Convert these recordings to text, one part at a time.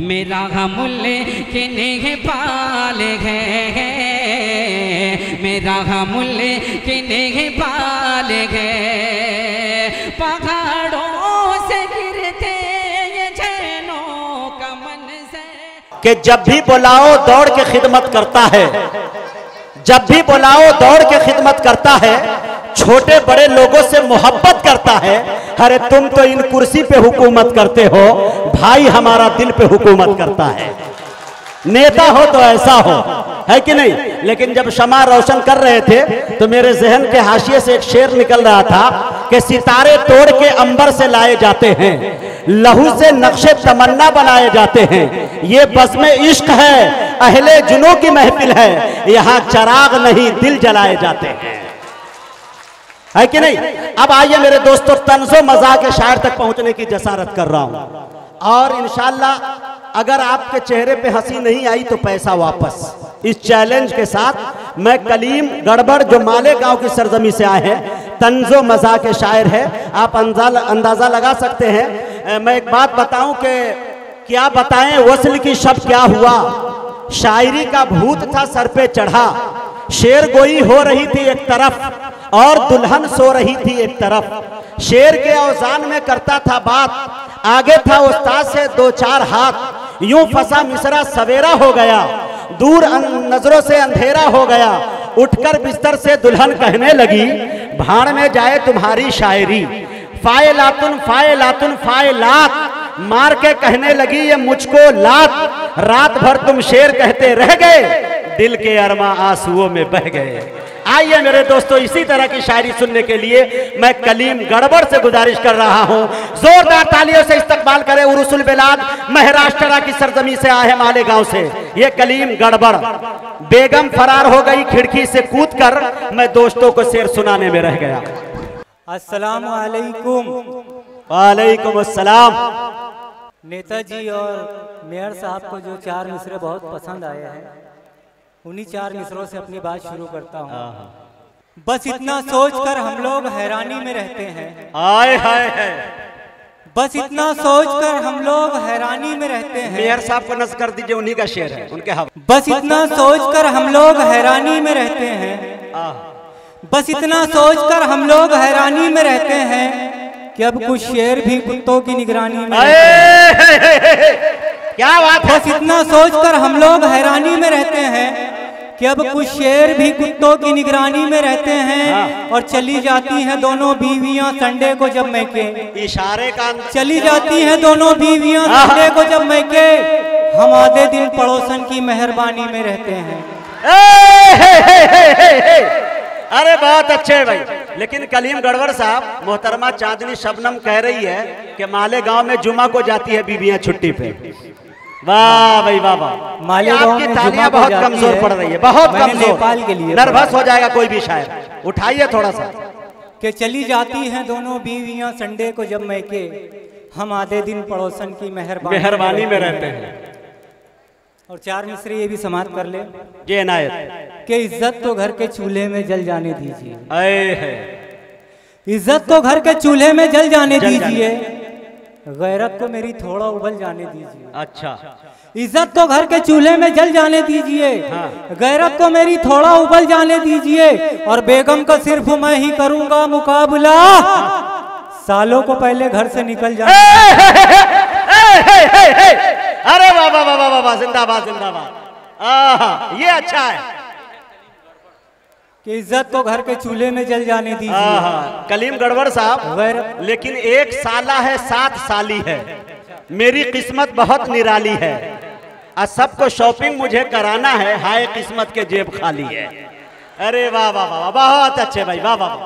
मेरा मुल्किन पाल है, मेरा मुल्किन पाल है, पहाड़ों से गिरते ये झरनों का मन से। कि जब भी बुलाओ दौड़ के खिदमत करता है, जब भी बुलाओ दौड़ के खिदमत करता है, छोटे बड़े लोगों से मोहब्बत करता है। अरे तुम तो इन कुर्सी पे हुकूमत करते हो, भाई हमारा दिल पे हुकूमत करता है। नेता हो तो ऐसा हो, है कि नहीं? लेकिन जब शमा रोशन कर रहे थे तो मेरे जहन के हाशिए से एक शेर निकल रहा था कि सितारे तोड़ के अंबर से लाए जाते हैं, लहू से नक्शे तमन्ना बनाए जाते हैं। ये बस में इश्क है, अहले जुनू की महफिल है, यहाँ चराग नहीं दिल जलाए जाते हैं, है कि नहीं? अब आइए मेरे दोस्तों, तंज़ो मज़ाक के शायर तक पहुंचने की जसारत कर रहा हूं और इंशाअल्लाह अगर आपके चेहरे पे हंसी नहीं आई तो पैसा वापस। इस चैलेंज के साथ मैं कलीम गड़बड़ जो मालेगांव की सरजमी से आए हैं, तंज़ो मज़ाक के शायर है, आप अंदाज़ा लगा सकते हैं। मैं एक बात बताऊं कि क्या बताएं वस्ल की शब क्या हुआ, शायरी का भूत था सर पे चढ़ा, शेर गोई हो रही थी एक तरफ और दुल्हन सो रही थी एक तरफ। शेर के औजान में करता था बात, आगे था उस्ताद से दो चार हाथ, यूं फंसा मिसरा सवेरा हो गया, दूर नजरों से अंधेरा हो गया। उठकर बिस्तर से दुल्हन कहने लगी, भाड़ में जाए तुम्हारी शायरी, फायलातुन फायलातुन फायलात, मार के कहने लगी ये मुझको लात। रात भर तुम शेर कहते रह गए, दिल के अरमा आंसुओं में बह गए। आइए मेरे दोस्तों, इसी तरह की शायरी सुनने के लिए मैं कलीम गड़बड़ से गुजारिश कर रहा हूं, जोरदार तालियों से इस्तकबाल करें। उरुसुल बिलाद महाराष्ट्र की सरजमी से आए हैं, मालेगांव से, ये कलीम गड़बड़। बेगम फरार हो गई खिड़की से कूदकर, मैं दोस्तों को शेर सुनाने में रह गया। अस्सलाम वालेकुम। वालेकुम अस्सलाम। नेताजी और मेयर साहब को जो चार मिसरे बहुत पसंद आए हैं, उन्हीं चार मिसरों से अपनी बात शुरू करता हूँ। बस इतना सोचकर हम लोग हैरानी में रहते हैं, आए हाय है। बस इतना सोचकर हम लोग हैरानी में रहते हैं। मेयर साहब को नज़र कर दीजिए, उन्हीं का शेर है, उनके हवाले। बस इतना सोचकर हम लोग हैरानी में रहते हैं, बस इतना सोचकर हम लोग हैरानी में रहते हैं कि अब कुछ शेर भी कुत्तों की निगरानी में। क्या बात है। बस इतना सोचकर हम लोग हैरानी में रहते हैं कि अब कुछ शेर भी कुत्तों की निगरानी में रहते हैं। और चली जाती हैं दोनों बीवियां संडे को जब मैके, इशारे का चली जाती हैं दोनों बीवियां संडे को जब मैके, हम आधे दिन पड़ोसन की मेहरबानी में रहते हैं। अरे बहुत अच्छे भाई। लेकिन कलीम गड़बड़ साहब, मोहतरमा चांदनी शबनम कह रही है कि मालेगांव में जुमा को जाती है बीबियां छुट्टी पे। वाह भाई वाह वाह। मालेगांव की में तालियां बहुत कमजोर पड़ रही है, बहुत कमजोर। नेपाल के लिए नर्वस हो जाएगा कोई भी शायर, उठाइए थोड़ा सा। कि चली जाती हैं दोनों बीवियां संडे को जब मैके, हम आधे दिन पड़ोसन की मेहरबानी में रहते हैं। और चार मिसरे ये भी समाप्त कर ले, ये इनायत कि इज्जत तो घर के चूल्हे में जल जाने दीजिए, है। इज्जत तो घर के चूल्हे में जल जाने दीजिए, गैरत को मेरी थोड़ा उबल जाने दीजिए। अच्छा, इज्जत तो घर के चूल्हे में जल जाने दीजिए, गैरत को मेरी थोड़ा उबल जाने दीजिए, और बेगम का सिर्फ मैं ही करूंगा मुकाबला, सालों को पहले घर से निकल जाने। अरे वाह वाह वाह वाह वाह, जिंदाबाद जिंदाबाद। ये अच्छा है कि इज्जत को घर के चूल्हे में जल जाने दीजिए। कलीम गड़बड़ साहब, लेकिन एक साला है 7 साली है, मेरी किस्मत बहुत निराली है, और सबको शॉपिंग मुझे कराना है, हाय किस्मत के जेब खाली है। अरे वाह वाह वाह, बहुत अच्छे भाई, वाह वाह।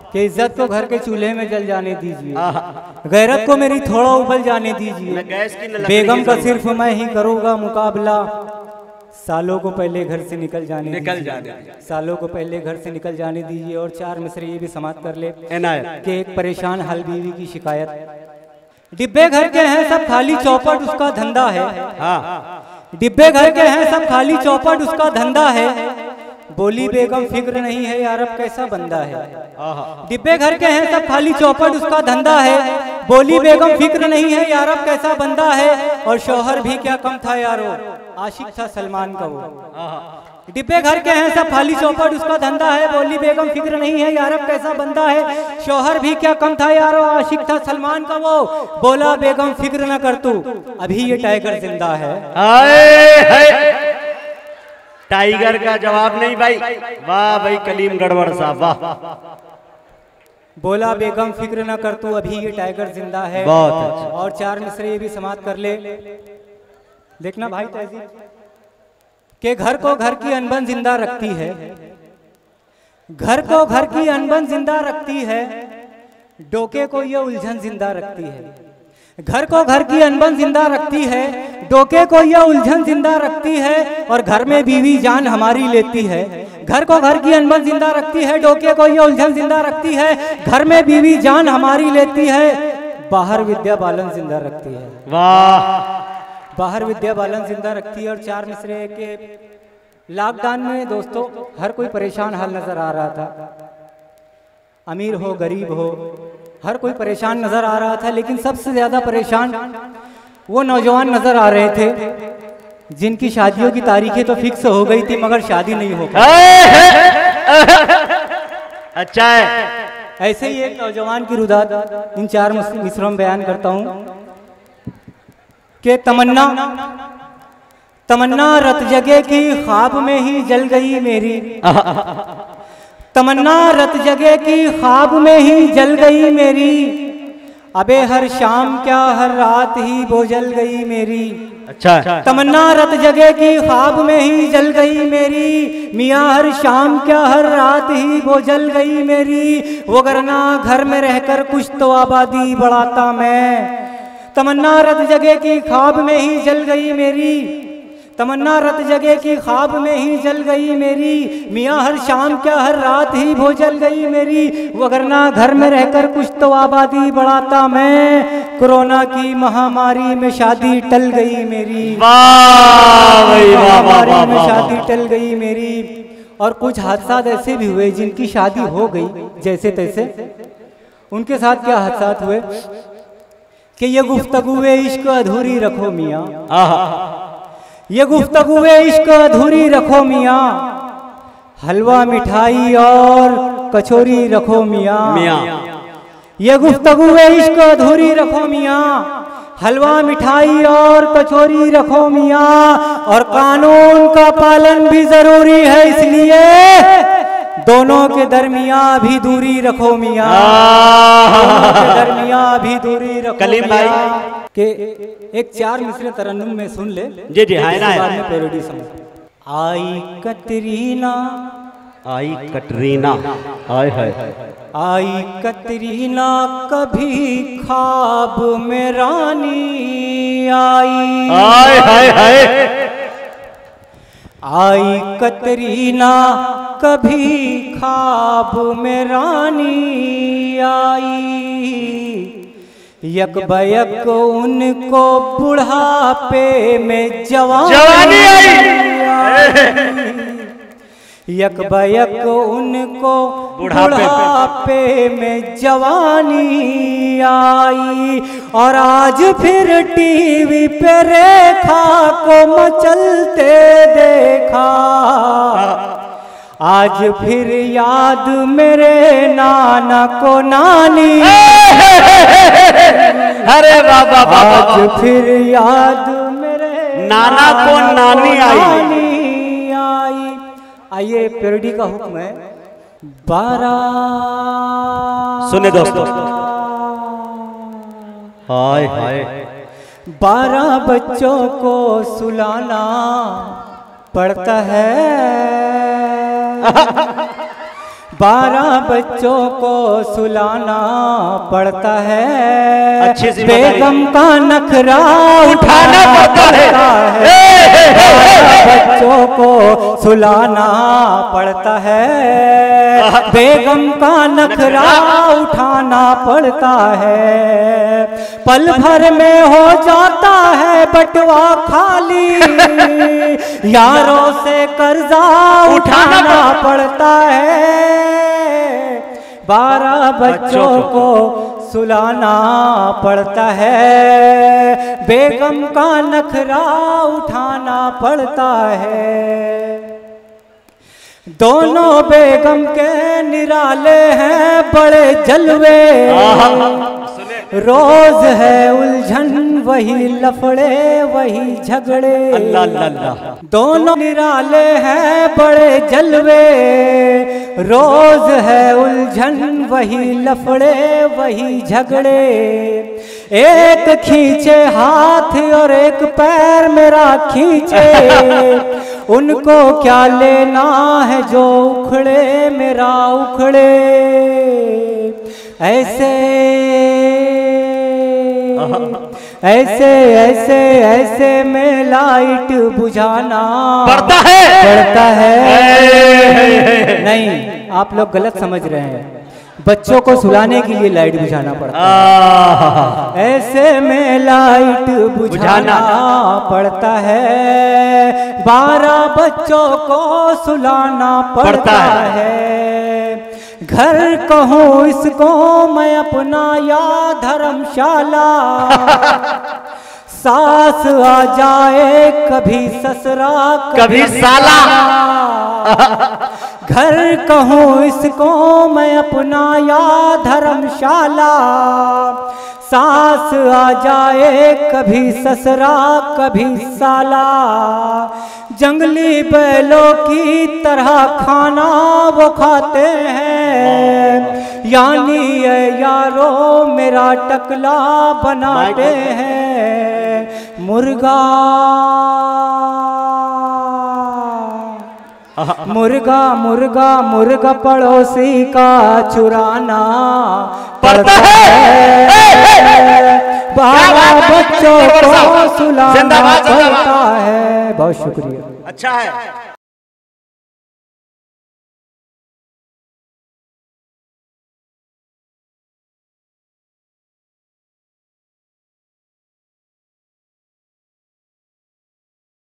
कि इज्जत को घर के चूल्हे में जल जाने दीजिए, गैरत को मेरी थोड़ा उबल जाने दीजिए, बेगम का सिर्फ मैं ही करूंगा मुकाबला, सालों को पहले घर से निकल जाने सालों को पहले घर से निकल जाने दीजिए। और चार मिसरे ये भी समाप्त कर ले कि एक परेशान हल बीवी की शिकायत, डिब्बे घर के हैं सब खाली चौपट उसका धंधा है, डिब्बे घर के हैं सब खाली चौपट उसका धंधा है, बोली बेगम फिक्र नहीं है यार अब कैसा बंदा है। डिब्बे घर के हैं सब खाली चौपट उसका धंधा है। बोली बेगम फिक्र नहीं है यार अब कैसा बंदा है। और शौहर भी क्या कम था यारो, आशिक था सलमान का वो। डिब्बे घर के हैं सब खाली चौपट उसका धंधा है। बोली बेगम फिक्र नहीं है यार अब कैसा बंदा है। शौहर भी क्या कम था यारो, आशिक था सलमान का वो। बोला बेगम फिक्र न कर तू अभी ये टाइगर जिंदा है। टाइगर का जवाब नहीं भाई, वाह भाई कलीम गड़बड़ साहब वाह। बोला बेगम फिक्र न कर तू अभी ये टाइगर जिंदा है। बहुत अच्छा। और 4 मिसरे ये भी समाप्त कर ले। देखना भाई तहजीब के घर को घर की अनबन जिंदा रखती है। घर को घर की अनबन जिंदा रखती है, डोके को ये उलझन जिंदा रखती है। घर को घर की अनबन जिंदा रखती है, डोके को ये उलझन जिंदा रखती है। और घर में बीवी जान हमारी लेती है। घर को घर की अनबन जिंदा रखती है, डोके को ये उलझन जिंदा रखती है। घर में बीवी जान हमारी लेती है, बाहर विद्या बालन जिंदा रखती है। वाह, बाहर विद्या बालन जिंदा रखती है। और 4 मिसरे के लॉकडाउन में दोस्तों हर कोई परेशान हाल नजर आ रहा था। अमीर हो गरीब हो हर कोई परेशान नजर आ रहा था। लेकिन सबसे ज्यादा परेशान वो नौजवान नजर आ रहे थे जिनकी शादियों की तारीखें तो फिक्स हो गई थी मगर शादी नहीं हो पाई। अच्छा है। ऐसे ही एक नौजवान की रुदात इन 4 मिसरों में बयान करता हूं कि तमन्ना रत जगे की ख्वाब में ही जल गई मेरी। तमन्ना रत जगे की ख्वाब में ही जल गई मेरी। अबे हर शाम क्या हर रात ही वो जल गई मेरी। अच्छा। तमन्ना रत जगे की ख्वाब में ही जल गई मेरी। मियाँ हर शाम क्या हर रात ही वो जल गई मेरी। वगरना घर में रहकर कुछ तो आबादी बढ़ाता मैं। तमन्ना रत जगे की ख्वाब में ही जल गई मेरी। तमन्ना रत जगे की ख्वाब में ही जल गई मेरी। मियाँ हर शाम क्या हर रात ही वो जल गई मेरी। वगरना घर में रहकर कुछ तो आबादी बढ़ाता मैं। कोरोना की महामारी में शादी टल गई मेरी। महामारी में शादी टल गई मेरी। और कुछ हादसा ऐसे भी हुए जिनकी शादी हो गई जैसे तैसे। उनके साथ क्या हादसा हुए कि ये गुफ्तगुए इश्क अधूरी रखो मियाँ। ये गुफ्तगुए इश्क अधूरी रखो मियाँ। हलवा मिठाई और कचौरी रखो मियाँ। ये गुफ्तगुए इश्क अधूरी रखो मियाँ। हलवा मिठाई और कचौरी रखो मियाँ। और कानून का पालन भी जरूरी है इसलिए दोनों के दरमियाँ भी दूरी रखो मियाँ। दोनों के दरमियाँ भी दूरी रखो कलीम भाई के एक 4 मिसरे तरन्नुम में सुन ले। जी जी है ना, बाद में पैरोडी समझ। आई कतरीना, आई कटरीना, हाय हाय, आई कतरीना कभी ख्वाब में रानी आई। हाय हाय हाय। आई कतरीना कभी ख्वाब में रानी आई। यक बयक उनको बुढ़ापे में जवानी आई। यक बयक उनको बुढ़ापे में जवानी आई। और आज फिर टीवी पे रेखा को मचलते देखा। आज फिर याद मेरे नाना को नानी। अरे बाबा, आज फिर याद मेरे नाना को नानी आई। आइए पैरोडी का हुक्म है। 12 सुने दोस्तों, हाय हाय। 12 बच्चों को सुलाना पड़ता है। 12 बच्चों को सुलाना पड़ता है। अच्छी सी बेगम का नखरा उठाना पड़ता है। 12 बच्चों को सुलाना पड़ता है। बेगम का नखरा उठाना पड़ता है, पल भर में हो जाता है बटवा खाली, यारों से कर्जा उठाना पड़ता है, 12 बच्चों को सुलाना पड़ता है, बेगम का नखरा उठाना पड़ता है। दोनों बेगम के निराले हैं बड़े जलवे, रोज है उलझन वही लफड़े वही झगड़े, अल्लाह अल्लाह। दोनों निराले हैं बड़े जलवे, रोज है उलझन वही लफड़े वही झगड़े, एक खींचे हाथ और एक पैर मेरा खींचे, उनको क्या लेना है जो उखड़े मेरा उखड़े, ऐसे ऐसे ऐसे ऐसे में लाइट बुझाना पड़ता है। नहीं, आप लोग गलत समझ रहे हैं, बच्चों को सुलाने के लिए लाइट बुझाना पड़ता है, ऐसे में लाइट बुझाना पड़ता है, 12 बच्चों को सुलाना पड़ता है। घर कहूँ इसको मैं अपना या धर्मशाला, सास आ जाए कभी ससुरा कभी साला, घर कहूँ इसको मैं अपना या धर्मशाला, सास आ जाए कभी ससुरा कभी साला, जंगली बैलों की तरह खाना वो खाते हैं, यानी ये यारो मेरा टकला बनाते हैं, मुर्गा मुर्गा मुर्गा मुर्गा पड़ोसी का चुराना पड़ता है, 12 बच्चों को सुलाना पड़ता है। बहुत शुक्रिया। अच्छा है।